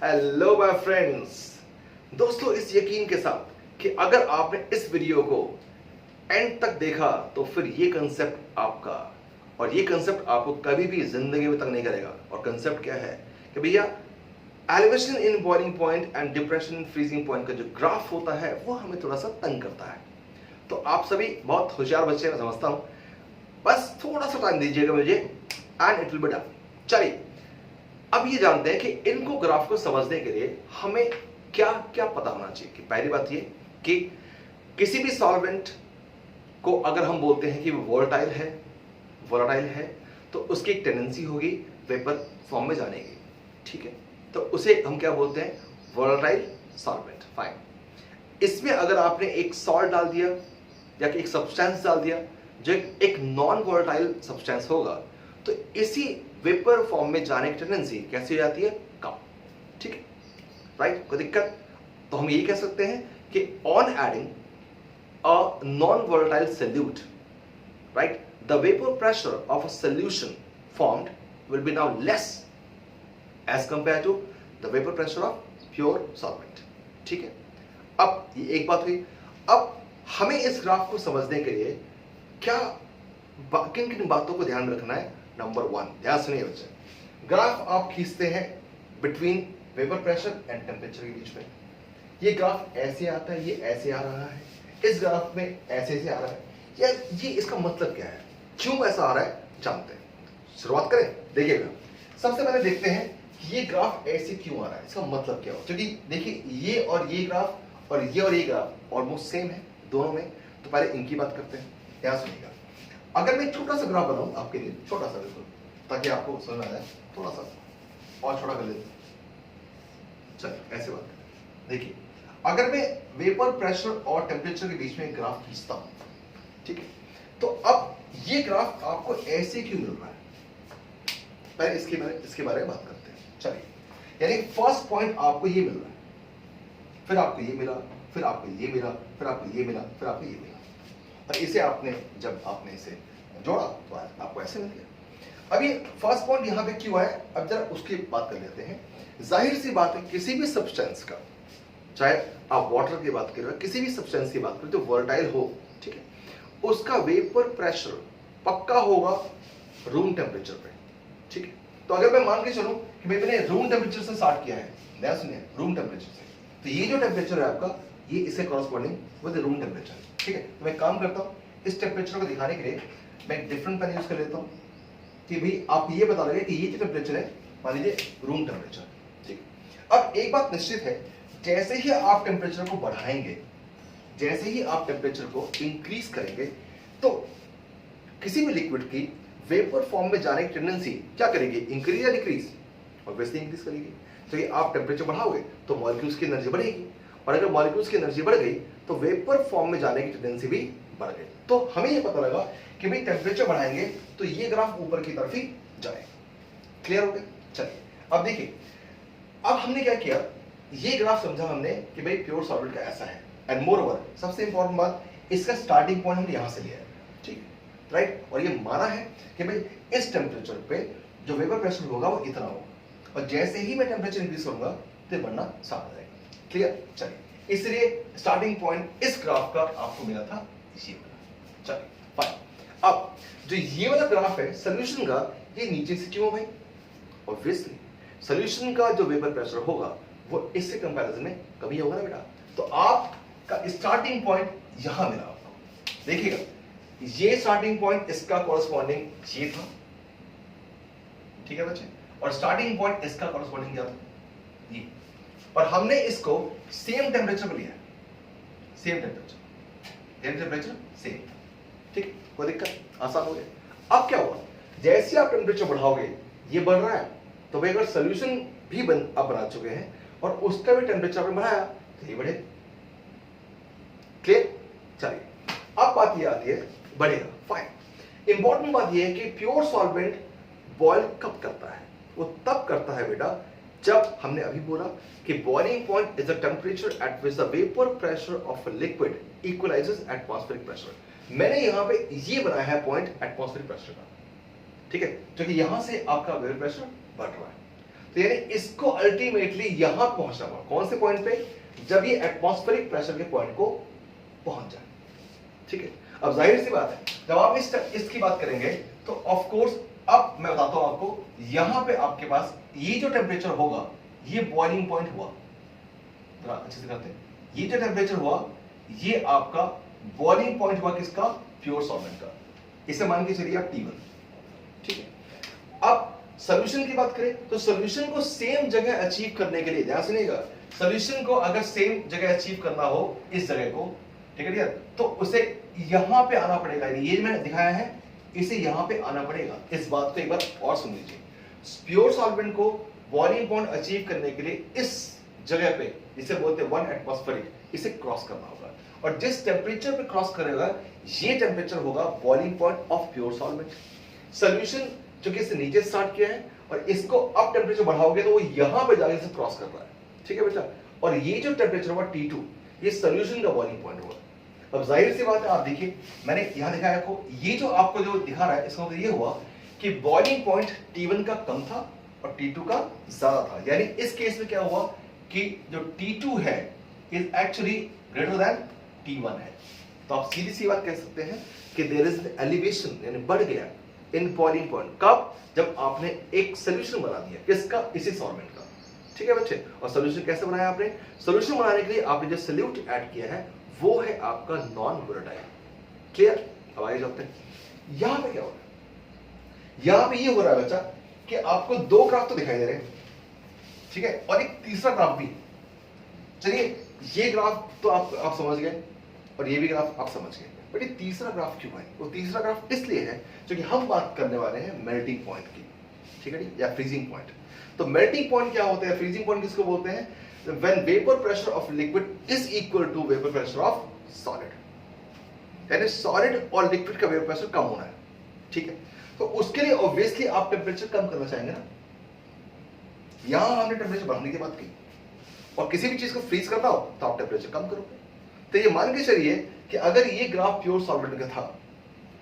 Hello my friends. दोस्तों, इस यकीन के साथ कि अगर आपने इस वीडियो को एंड तक देखा तो फिर ये कंसेप्ट आपका, और ये कंसेप्ट आपको कभी भी जिंदगी में तंग नहीं करेगा। और कंसेप्ट क्या है कि भैया, elevation in boiling point and depression in freezing point का जो ग्राफ होता है वो हमें थोड़ा सा तंग करता है। तो आप सभी बहुत होशियार बच्चे हैं, मैं समझता हूं। बस थोड़ा सा टाइम दीजिएगा मुझे and it will be done. चलिए, अब ये जानते हैं कि इनको ग्राफ को समझने के लिए हमें क्या क्या पता होना चाहिए। कि पहली बात ये कि किसी भी सॉल्वेंट को अगर हम बोलते हैं कि वो वोलाटाइल है तो उसकी एक टेंडेंसी होगी वेपर फॉर्म में जाने की। ठीक है, तो उसे हम क्या बोलते हैं? Volatile solvent. फाइन। इसमें अगर आपने एक सॉल्ट डाल दिया या एक सब्सटेंस डाल दिया जो एक नॉन वोलाटाइल सब्सटेंस होगा, तो इसी वेपर फॉर्म में जाने की टेंडेंसी कैसी हो जाती है? कम। ठीक है, राइट? कोई दिक्कत? तो हम यही कह सकते हैं कि on adding a non volatile solute, right, the vapour pressure of a solution formed will be now less as compare to the vapour pressure of pure solvent. ठीक है, अब ये एक बात हुई। अब हमें इस ग्राफ को समझने के लिए क्या किन किन बातों को ध्यान में रखना है? नंबर 1, ध्यान सुनिए बच्चे, ग्राफ आप खींचते हैं between vapour pressure and temperature के बीच में। ये ग्राफ ऐसे आता है, ये ऐसे आ रहा है, इस ग्राफ में ऐसे आ रहा है। यार ये इसका मतलब क्या है? क्यों ऐसा आ रहा है जानते हैं। शुरुआत करें, देखिएगा। सबसे पहले देखते हैं कि ये ग्राफ ऐसे क्यों आ रहा है, इसका मतलब क्या हो। क्योंकि देखिए, ये ग्राफ और ये ग्राफ ऑलमोस्ट सेम है दोनों में। तो पहले इनकी बात करते हैं, ध्यान सुनिएगा। अगर मैं छोटा सा ग्राफ बनाऊं आपके लिए, छोटा सा बिल्कुल, ताकि आपको समझ में आ जाए, थोड़ा सा और छोटा कर लेते हैं। चलिए ऐसे बात करें। देखिए, अगर मैं वेपर प्रेशर और टेम्परेचर के बीच में ग्राफ खींचता हूं, ठीक है, तो अब ये ग्राफ आपको ऐसे क्यों मिल रहा है? पहले इसके बारे में बात करते हैं। चलिए, यानी फर्स्ट पॉइंट आपको ये मिल रहा है, फिर आपको ये मिला, फिर आपको ये मिला, फिर आपको ये मिला, फिर आपको ये मिला, और इसे जब आपने इसे जोड़ा तो आपको ऐसे मिल गया। अब ये फर्स्ट पॉइंट यहां पे क्यों आया, अब जरा उसकी बात कर लेते हैं। जाहिर सी बात है, किसी भी सब्सटेंस का, चाहे आप वाटर की बात करें, किसी भी सब्सटेंस की बात करें जो वोलेटाइल हो, ठीक है, उसका वेपर प्रेशर पक्का होगा रूम टेम्परेचर पे। ठीक है, तो अगर मैं मान के चलूं कि भाई मैंने रूम टेम्परेचर से स्टार्ट किया है, ध्यान सुनिए, रूम टेम्परेचर से, तो ये जो टेम्परेचर है आपका, ये इससे कॉरस्पॉन्डिंग विद रूम टेम्परेचर। ठीक है, तो मैं काम करता हूं, इस टेम्परेचर को दिखाने के लिए मैं एक डिफरेंट पेन यूज कर लेता हूं कि भाई आपको ये बता लगे कि ये जो टेम्परेचर है, मान लीजिए रूम टेम्परेचर। ठीक है, अब एक बात निश्चित है, जैसे ही आप टेम्परेचर को बढ़ाएंगे, जैसे ही आप टेम्परेचर को इंक्रीज करेंगे, तो किसी भी लिक्विड की वेपर फॉर्म में जाने की टेंडेंसी क्या करेगी? इंक्रीज या डिक्रीज? ऑब्वियसली इंक्रीज करेगी। तो ये आप टेम्परेचर बढ़ाओगे तो मॉलिक्यूल्स की एनर्जी बढ़ेगी, और अगर मॉलिक्यूल्स की एनर्जी बढ़ गई तो वेपर फॉर्म में जाने की टेंडेंसी भी बढ़ गई। तो हमें ये पता लगा कि भाई टेम्परेचर बढ़ाएंगे तो ये ग्राफ ऊपर की तरफ ही जाए। क्लियर हो गया? चलिए, अब देखिए, अब हमने क्या किया, ये ग्राफ समझा हमने कि भाई प्योर सॉलिड का ऐसा है, एंड मोर ओवर सबसे इंपॉर्टेंट बात, इसका स्टार्टिंग पॉइंट हमने यहां से लिया है। ठीक है, राइट, और ये माना है कि भाई इस टेम्परेचर पे जो वेपर प्रेशर होगा वो इतना होगा, और जैसे ही मैं टेम्परेचर इंक्रीज करूंगा तो ये बढ़ना स्टार्ट हो जाएगा। क्लियर? चलिए, इसलिए स्टार्टिंग पॉइंट इस ग्राफ का आपको मिला था इसी वाला। चलिए फाइन। अब जो ये वाला ग्राफ है सॉल्यूशन का, ये नीचे से क्यों भाई? ऑब्वियसली सॉल्यूशन का जो वेपर प्रेशर होगा वो इससे कंपैरिजन में कम ही होगा ना बेटा। तो आपका स्टार्टिंग पॉइंट यहां मिला आपको। देखिएगा, ये स्टार्टिंग पॉइंट इसका कॉरस्पॉन्डिंग ये था, ठीक है बच्चे, और स्टार्टिंग पॉइंट इसका कॉरस्पॉन्डिंग क्या था? ये। और हमने इसको सेम टेम्परेचर पर लिया, सेम टेम्परेचर सेम। ठीक, कोई दिक्कत? आसान हो गया। अब क्या हुआ, जैसे आप टेम्परेचर बढ़ाओगे ये बढ़ रहा है, तो भाई अगर सोल्यूशन भी आप बना चुके हैं और उसका भी टेम्परेचर आपने बढ़ाया तो ये बढ़े। क्लियर? चलिए, अब बात ये आती है बढ़ेगा। फाइन। इंपॉर्टेंट बात ये है कि प्योर सॉल्वेंट बॉयल कब करता है? वो तब करता है बेटा जब हमने अभी बोला कि boiling point is the temperature at which the vapour pressure of a liquid equalises atmospheric pressure. मैंने यहां पे ये बनाया है पॉइंट एटमॉस्फेरिक प्रेशर का, ठीक है, क्योंकि यहां से आपका वेपर प्रेशर बढ़ रहा है। तो यानी इसको अल्टीमेटली यहां पहुंचना होगा। कौन से पॉइंट पे? जब ये एटमॉस्फेरिक प्रेशर के पॉइंट को पहुंच जाए। ठीक है, अब जाहिर सी बात है जब आप इसकी बात करेंगे तो ऑफ कोर्स अब मैं बताता हूं आपको, यहां पे आपके पास ये जो टेम्परेचर होगा ये बॉइलिंग पॉइंट हुआ। जरा अच्छे से करते हैं, ये जो टेम्परेचर हुआ ये आपका बॉइलिंग पॉइंट हुआ किसका? प्योर सॉल्वेंट का। इसे मान के चलिए आप T1। ठीक है, अब सॉल्यूशन की बात करें तो सॉल्यूशन को सेम जगह अचीव करने के लिए, ध्यान सुनिएगा, सॉल्यूशन को अगर सेम जगह अचीव करना हो इस जगह को, ठीक है यार, तो उसे यहां पे आना पड़ेगा। ये मैंने दिखाया है, इसे यहां पे आना पड़ेगा। इस बात को एक बार और सुन लीजिए, प्योर सॉल्वेंट को बॉइलिंग पॉइंट अचीव करने के लिए इस जगह पे, इसे बोलते हैं 1 एटमॉस्फेरिक, इसे क्रॉस करना होगा। और जिस टेम्परेचर पे क्रॉस करेगा ये टेम्परेचर होगा boiling point of pure solvent. Solution जो कि इससे नीचे स्टार्ट किया है और इसको अब टेम्परेचर बढ़ाओगे तो वो यहां पे जाके से क्रॉस कर रहा है। ठीक है बेटा, और ये जो टेम्परेचर हुआ T2 ये सॉल्यूशन का बॉइलिंग पॉइंट हुआ। अब जाहिर सी बात है, आप देखिए मैंने यहां दिखाया आपको, ये जो आपको जो दिखा रहा है इसका मतलब ये हुआ कि बॉइलिंग पॉइंट T1 का कम था और T2 का ज्यादा था। यानी इस केस में क्या हुआ कि जो T2 है is actually greater than T1 है। तो आप सीधी सी बात कह सकते हैं कि देयर इज एन एलिवेशन, यानी बढ़ गया इन बॉइलिंग पॉइंट। कब? जब आपने एक सॉल्यूशन बना दिया, किसका? इसी सॉल्वेंट का। ठीक है बच्चे, और सॉल्यूशन कैसे बनाया आपने? सॉल्यूशन बनाने के लिए आपने जो सॉल्यूट ऐड किया है वो है आपका नॉन वोलेटाइल। क्लियर? अब आइए जानते हैं यहां पे क्या हो रहा है। यहां पे ये हो रहा है बच्चा कि आपको दो ग्राफ तो दिखाई दे रहे हैं, ठीक है, और एक तीसरा ग्राफ भी। चलिए ये ग्राफ तो आप समझ गए और ये भी ग्राफ आप समझ गए, बट ये तीसरा ग्राफ क्यों है? वो तीसरा ग्राफ इसलिए है क्योंकि हम बात करने वाले हैं मेल्टिंग पॉइंट की। ठीक है, या फ्रीजिंग पॉइंट। तो मेल्टिंग पॉइंट क्या होता है, फ्रीजिंग पॉइंट किसको बोलते हैं? When vapour pressure of liquid is equal to vapour pressure of solid. यानी सॉलिड और लिक्विड का वेपर प्रेशर कम होना है। ठीक है, तो उसके लिए ऑब्वियसली आप टेम्परेचर कम करना चाहेंगे ना। यहां हमने टेम्परेचर बढ़ाने की बात की, और किसी भी चीज को फ्रीज करना हो तो आप टेम्परेचर कम करोगे। तो ये मान के चलिए कि अगर ये ग्राफ प्योर सॉल्वेंट का था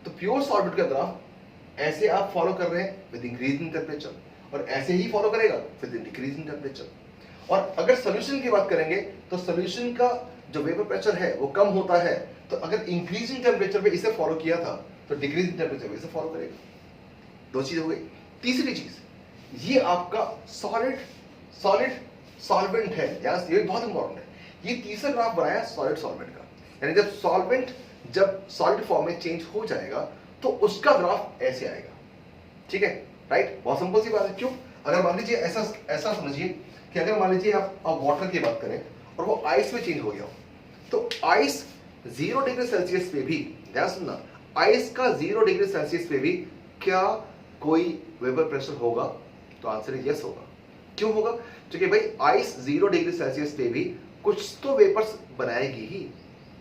तो प्योर सॉल्वेंट का ग्राफ ऐसे आप फॉलो कर रहे हैं विद इंक्रीज इन टेम्परेचर, और ऐसे ही फॉलो करेगा विद डिक्रीज इन टेम्परेचर। और अगर सॉल्यूशन की बात करेंगे तो सॉल्यूशन का जो वेपर प्रेशर है वो कम होता है, तो अगर इंक्रीज इन टेम्परेचर पे इसे फॉलो किया था तो डिक्रीज इन टेम्परेचर पे इसे फॉलो करेगा। दो चीज हो गई। तीसरी चीज, ये आपका सॉलिड सॉल्वेंट है, ये बहुत इंपॉर्टेंट है। ये तीसरा ग्राफ बनाया सॉलिड सॉल्वेंट का, यानी जब सॉल्वेंट जब सॉलिड फॉर्म में चेंज हो जाएगा तो उसका ग्राफ ऐसे आएगा। ठीक है, राइट? बहुत सिंपल सी बात है। क्यों? अगर मान लीजिए ऐसा समझिए कि अगर मान लीजिए आप वाटर की बात करें और वो आइस में चेंज हो गया हो, तो आइस 0 डिग्री सेल्सियस पे भी, ध्यान सुनना, आइस का 0 डिग्री सेल्सियस पे भी क्या कोई वेपर प्रेशर होगा? तो आंसर है यस होगा। क्यों होगा? क्योंकि भाई आइस 0 डिग्री सेल्सियस पे भी कुछ तो वेपर्स बनाएगी ही,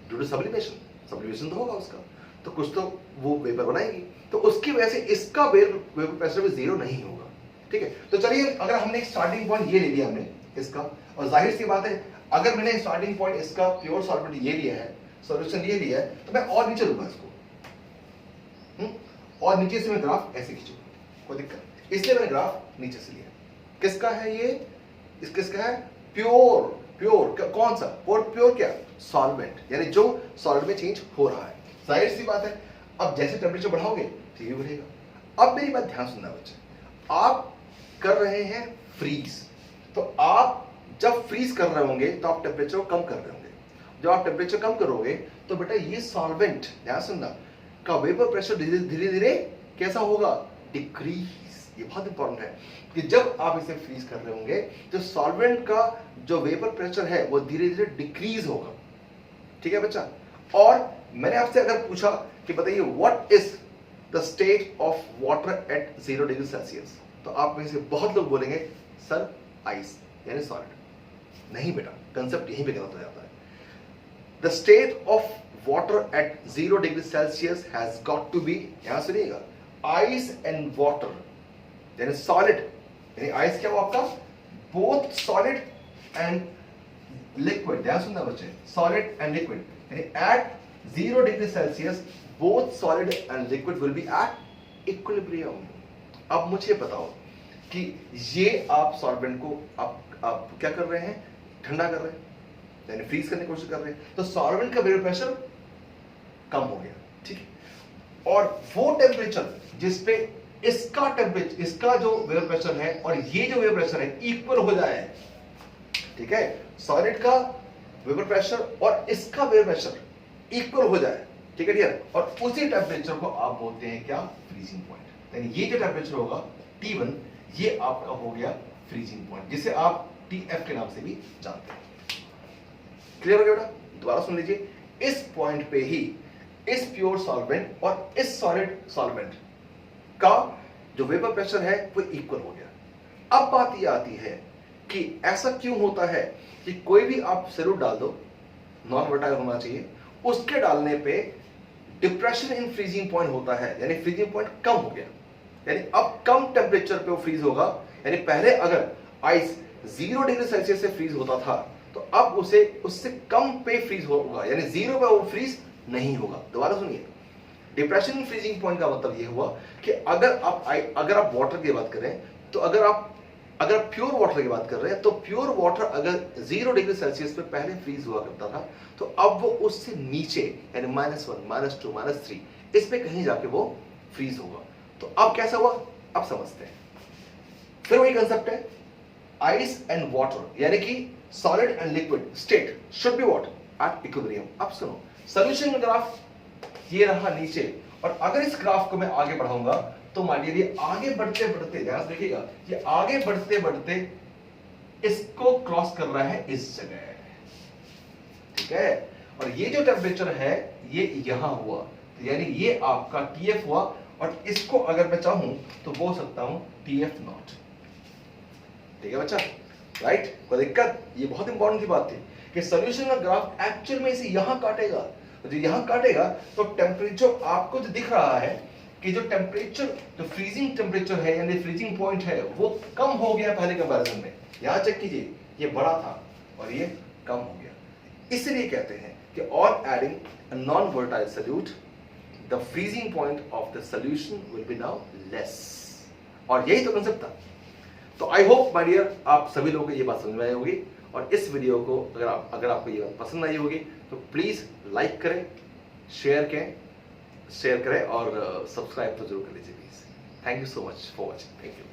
ड्यू टू सब्लिमेशन तो होगा उसका, तो कुछ तो वो वेपर बनाएगी, तो उसकी वजह से इसका वेपर प्रेशर भी 0 नहीं होगा। ठीक है, तो चलिए अगर हमने एक स्टार्टिंग पॉइंट ये ले लिया हमने इसका, और जाहिर सी बात है अगर मैंने स्टार्टिंग पॉइंट इसका प्योर सॉल्वेंट ये लिया है, सॉल्यूशन ये लिया है, तो मैं और नीचे लूंगा इसको, और नीचे से मैं ग्राफ ऐसे खींचूंगा, कोई दिक्कत नहीं। इसलिए मैंने ग्राफ नीचे से लिया। किसका है ये? किसका है? प्योर कौन सा? और प्योर क्या? सॉल्वेंट, यानी जो सॉलिड में चेंज हो रहा है। जाहिर सी बात है अब जैसे टेम्परेचर बढ़ाओगे तो ये बढ़ेगा। अब मेरी बात ध्यान सुनना बच्चे, आप कर रहे हैं फ्रीज, तो आप जब फ्रीज कर रहे होंगे तो आप टेम्परेचर को कम कर रहे होंगे। जब आप टेम्परेचर कम करोगे तो बेटा ये सॉल्वेंट, ध्यान सुनना, का वेपर प्रेशर धीरे धीरे कैसा होगा? डिक्रीज। ये बहुत इंपॉर्टेंट है कि जब आप इसे फ्रीज कर रहे होंगे तो सॉल्वेंट का जो वेपर प्रेशर है वो धीरे धीरे डिक्रीज होगा। ठीक है बच्चा? और मैंने आपसे अगर पूछा कि बताइए what is the state of water at 0 degree Celsius, तो आप में से बहुत लोग बोलेंगे सर आइस, यानी सॉलिड। नहीं बेटा, कंसेप्ट यहीं पे गलत हो जाता है। The state of water at 0 degree Celsius has got to be, यहां सुनिएगा, आइस एंड वाटर, यानी सॉलिड, यानी आइस क्या हुआ आपका? बोथ सॉलिड एंड लिक्विड, ध्यान सुनना बच्चे, सॉलिड एंड लिक्विड, यानी at 0 degree Celsius both solid and liquid will be at equilibrium. अब मुझे बताओ कि ये आप सॉल्वेंट को आप क्या कर रहे हैं, ठंडा कर रहे हैं, यानी फ्रीज करने की कोशिश कर रहे हैं, तो सॉल्वेंट का वेपर प्रेशर कम हो गया, ठीक है। और वो टेम्परेचर जिस पे इसका टेम्परेचर, इसका जो वेपर प्रेशर है और ये जो वेपर प्रेशर है इक्वल हो जाए, ठीक है, सॉलिड का वेपर प्रेशर और इसका वेपर प्रेशर इक्वल हो जाए, ठीक है डियर, और उसी टेम्परेचर को आप बोलते हैं क्या, फ्रीजिंग पॉइंट। यानी ये जो टेम्परेचर होगा T1, ये आपका हो गया फ्रीजिंग पॉइंट, जिसे आप TF के नाम से भी जानते हैं। क्लियर हो गया बेटा? दोबारा सुन लीजिए, इस पॉइंट पे ही इस प्योर सॉल्वेंट और इस सॉलिड सॉल्वेंट का जो वेपर प्रेशर है वो इक्वल हो गया। अब बात ये आती है कि ऐसा क्यों होता है कि कोई भी आप सॉल्यूट डाल दो, नॉन वर्टाइल होना चाहिए, उसके डालने पे डिप्रेशन इन फ्रीजिंग पॉइंट होता है, यानी फ्रीजिंग पॉइंट कम हो गया, यानी अब कम टेम्परेचर पे वो फ्रीज होगा। यानी पहले अगर आइस 0 डिग्री सेल्सियस से फ्रीज होता था तो अब उसे उससे कम पे फ्रीज होगा, यानी 0 पे वो फ्रीज नहीं होगा। दोबारा सुनिए, डिप्रेशन इन फ्रीजिंग पॉइंट का मतलब ये हुआ कि अगर आप वाटर की बात करें तो अगर आप प्योर वाटर की बात कर रहे हैं तो प्योर वाटर अगर 0 डिग्री सेल्सियस पे पहले फ्रीज हुआ करता था तो अब वो उससे नीचे यानी -1, -2, -3 इस पे कहीं जाके वो फ्रीज होगा। तो अब कैसा हुआ, अब समझते हैं। फिर वही कंसेप्ट है, आइस एंड वाटर, यानी कि solid and liquid state should be what, eight equilibrium. अब सुनो, सॉल्यूशन ग्राफ ये रहा नीचे, और अगर इस ग्राफ को मैं आगे बढ़ाऊंगा तो मान लीजिए ये आगे बढ़ते बढ़ते, ध्यान से देखिएगा, ये आगे बढ़ते बढ़ते इसको क्रॉस कर रहा है इस जगह, ठीक है, और ये जो टेम्परेचर है ये यहां हुआ, यानी ये आपका TF हुआ, और इसको अगर मैं चाहूं तो बोल सकता हूं TF नॉट, ठीक है बच्चा, राइट? कोई दिक्कत? ये बहुत इंपॉर्टेंट की बात थी कि सॉल्यूशन का ग्राफ एक्चुअल में इसे यहां काटेगा, जो यहां काटेगा तो टेम्परेचर आपको जो दिख रहा है कि जो टेम्परेचर, जो फ्रीजिंग टेम्परेचर है यानी फ्रीजिंग पॉइंट है वो कम हो गया पहले कंपैरिजन में। यहां चेक कीजिए, ये बड़ा था और ये कम हो गया। इसलिए कहते हैं कि on adding a non volatile solute the freezing point of the solution will be now less, और यही तो कंसेप्ट था। तो आई होप माय डियर आप सभी लोगों को ये बात समझ में आई होगी, और इस वीडियो को अगर आपको ये बात पसंद आई होगी तो प्लीज लाइक करें, शेयर करें और सब्सक्राइब तो जरूर कर लीजिए please. Thank you so much for watching. Thank you.